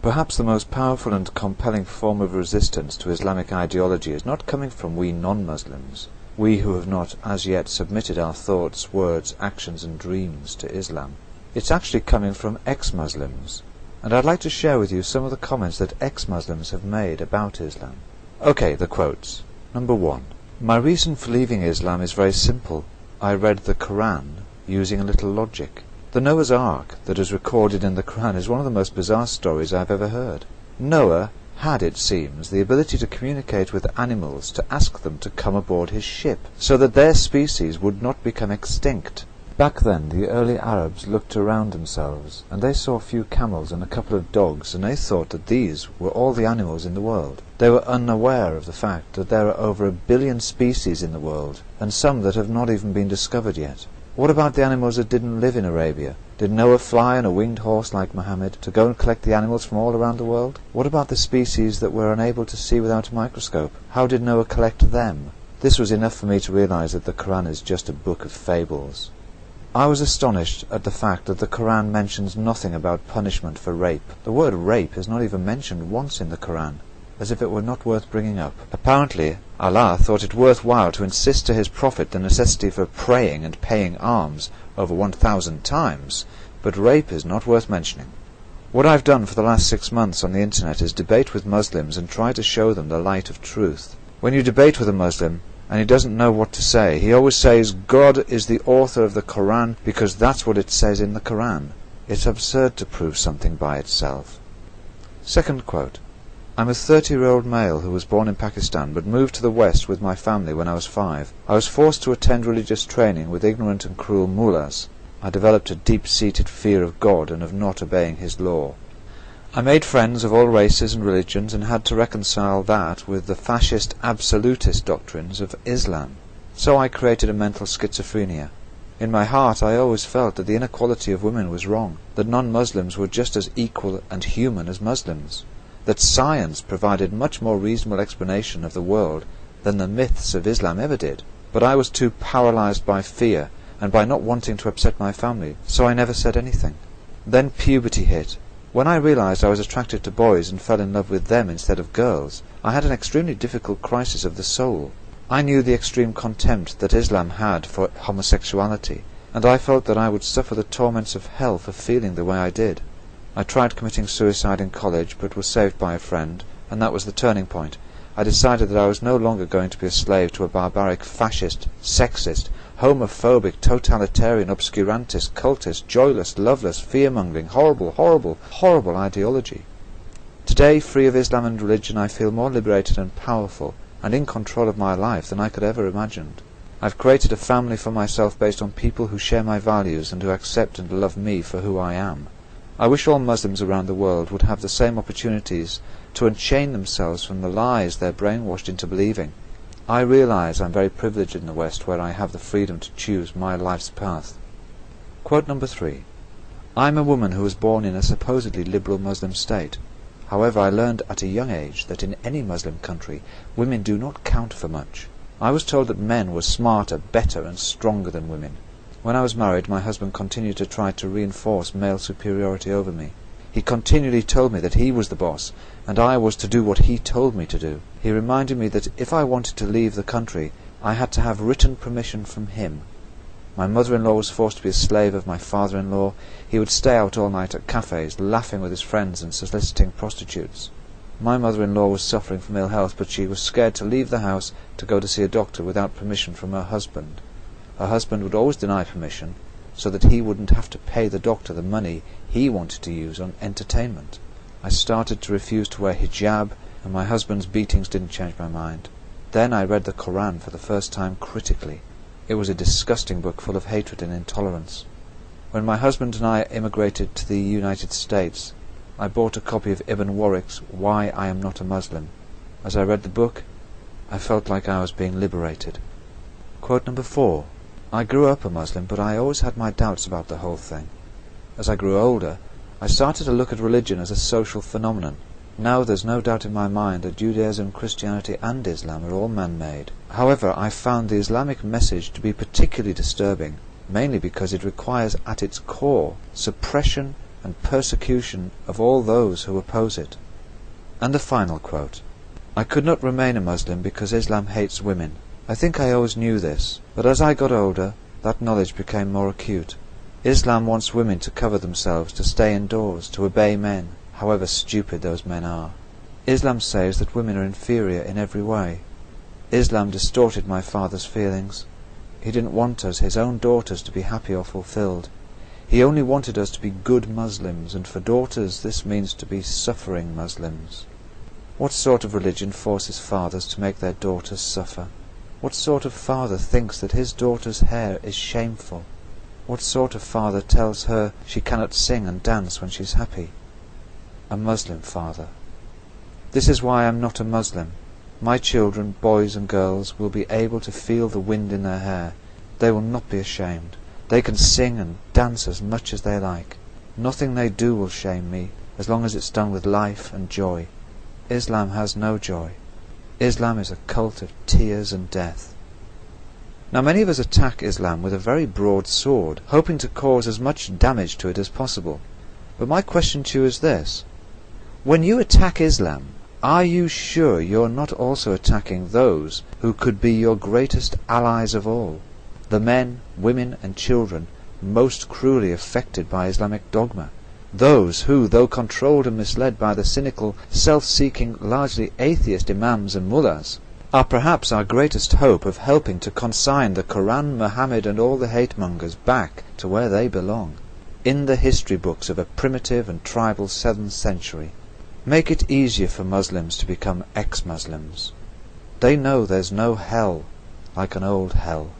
Perhaps the most powerful and compelling form of resistance to Islamic ideology is not coming from we non-Muslims, we who have not as yet submitted our thoughts, words, actions and dreams to Islam. It's actually coming from ex-Muslims, and I'd like to share with you some of the comments that ex-Muslims have made about Islam. Okay, the quotes. Number 1. My reason for leaving Islam is very simple. I read the Qur'an using a little logic. The Noah's Ark that is recorded in the Qur'an is one of the most bizarre stories I've ever heard. Noah had, it seems, the ability to communicate with animals to ask them to come aboard his ship, so that their species would not become extinct. Back then, the early Arabs looked around themselves, and they saw a few camels and a couple of dogs, and they thought that these were all the animals in the world. They were unaware of the fact that there are over 1 billion species in the world, and some that have not even been discovered yet. What about the animals that didn't live in Arabia? Did Noah fly on a winged horse like Muhammad to go and collect the animals from all around the world? What about the species that were unable to see without a microscope? How did Noah collect them? This was enough for me to realize that the Quran is just a book of fables. I was astonished at the fact that the Quran mentions nothing about punishment for rape. The word rape is not even mentioned once in the Quran, as if it were not worth bringing up. Apparently, Allah thought it worthwhile to insist to his Prophet the necessity for praying and paying alms over 1,000 times, but rape is not worth mentioning. What I've done for the last 6 months on the internet is debate with Muslims and try to show them the light of truth. When you debate with a Muslim, and he doesn't know what to say, he always says, God is the author of the Quran because that's what it says in the Quran. It's absurd to prove something by itself. Second quote. I'm a 30-year-old male who was born in Pakistan but moved to the West with my family when I was 5. I was forced to attend religious training with ignorant and cruel mullahs. I developed a deep-seated fear of God and of not obeying his law. I made friends of all races and religions and had to reconcile that with the fascist absolutist doctrines of Islam. So I created a mental schizophrenia. In my heart I always felt that the inequality of women was wrong, that non-Muslims were just as equal and human as Muslims, that science provided much more reasonable explanation of the world than the myths of Islam ever did. But I was too paralyzed by fear and by not wanting to upset my family, so I never said anything. Then puberty hit. When I realized I was attracted to boys and fell in love with them instead of girls, I had an extremely difficult crisis of the soul. I knew the extreme contempt that Islam had for homosexuality, and I felt that I would suffer the torments of hell for feeling the way I did. I tried committing suicide in college, but was saved by a friend, and that was the turning point. I decided that I was no longer going to be a slave to a barbaric, fascist, sexist, homophobic, totalitarian, obscurantist, cultist, joyless, loveless, fear-mongering, horrible, horrible, horrible ideology. Today, free of Islam and religion, I feel more liberated and powerful, and in control of my life than I could ever imagined. I've created a family for myself based on people who share my values and who accept and love me for who I am. I wish all Muslims around the world would have the same opportunities to unchain themselves from the lies they're brainwashed into believing. I realize I'm very privileged in the West where I have the freedom to choose my life's path. Quote number 3. I'm a woman who was born in a supposedly liberal Muslim state. However, I learned at a young age that in any Muslim country, women do not count for much. I was told that men were smarter, better and stronger than women. When I was married, my husband continued to try to reinforce male superiority over me. He continually told me that he was the boss, and I was to do what he told me to do. He reminded me that if I wanted to leave the country, I had to have written permission from him. My mother-in-law was forced to be a slave of my father-in-law. He would stay out all night at cafes, laughing with his friends and soliciting prostitutes. My mother-in-law was suffering from ill health, but she was scared to leave the house to go to see a doctor without permission from her husband. Her husband would always deny permission, so that he wouldn't have to pay the doctor the money he wanted to use on entertainment. I started to refuse to wear hijab, and my husband's beatings didn't change my mind. Then I read the Quran for the first time critically. It was a disgusting book full of hatred and intolerance. When my husband and I immigrated to the United States, I bought a copy of Ibn Warwick's Why I Am Not a Muslim. As I read the book, I felt like I was being liberated. Quote number 4. I grew up a Muslim, but I always had my doubts about the whole thing. As I grew older, I started to look at religion as a social phenomenon. Now there's no doubt in my mind that Judaism, Christianity and Islam are all man-made. However, I found the Islamic message to be particularly disturbing, mainly because it requires at its core suppression and persecution of all those who oppose it. And the final quote: I could not remain a Muslim because Islam hates women. I think I always knew this, but as I got older, that knowledge became more acute. Islam wants women to cover themselves, to stay indoors, to obey men, however stupid those men are. Islam says that women are inferior in every way. Islam distorted my father's feelings. He didn't want us, his own daughters, to be happy or fulfilled. He only wanted us to be good Muslims, and for daughters this means to be suffering Muslims. What sort of religion forces fathers to make their daughters suffer? What sort of father thinks that his daughter's hair is shameful? What sort of father tells her she cannot sing and dance when she's happy? A Muslim father. This is why I am not a Muslim. My children, boys and girls, will be able to feel the wind in their hair. They will not be ashamed. They can sing and dance as much as they like. Nothing they do will shame me, as long as it's done with life and joy. Islam has no joy. Islam is a cult of tears and death. Now many of us attack Islam with a very broad sword, hoping to cause as much damage to it as possible. But my question to you is this: when you attack Islam, are you sure you're not also attacking those who could be your greatest allies of all? The men, women and children most cruelly affected by Islamic dogma. Those who, though controlled and misled by the cynical, self-seeking, largely atheist imams and mullahs, are perhaps our greatest hope of helping to consign the Qur'an, Muhammad and all the hate-mongers back to where they belong, in the history books of a primitive and tribal 7th century. Make it easier for Muslims to become ex-Muslims. They know there's no hell like an old hell.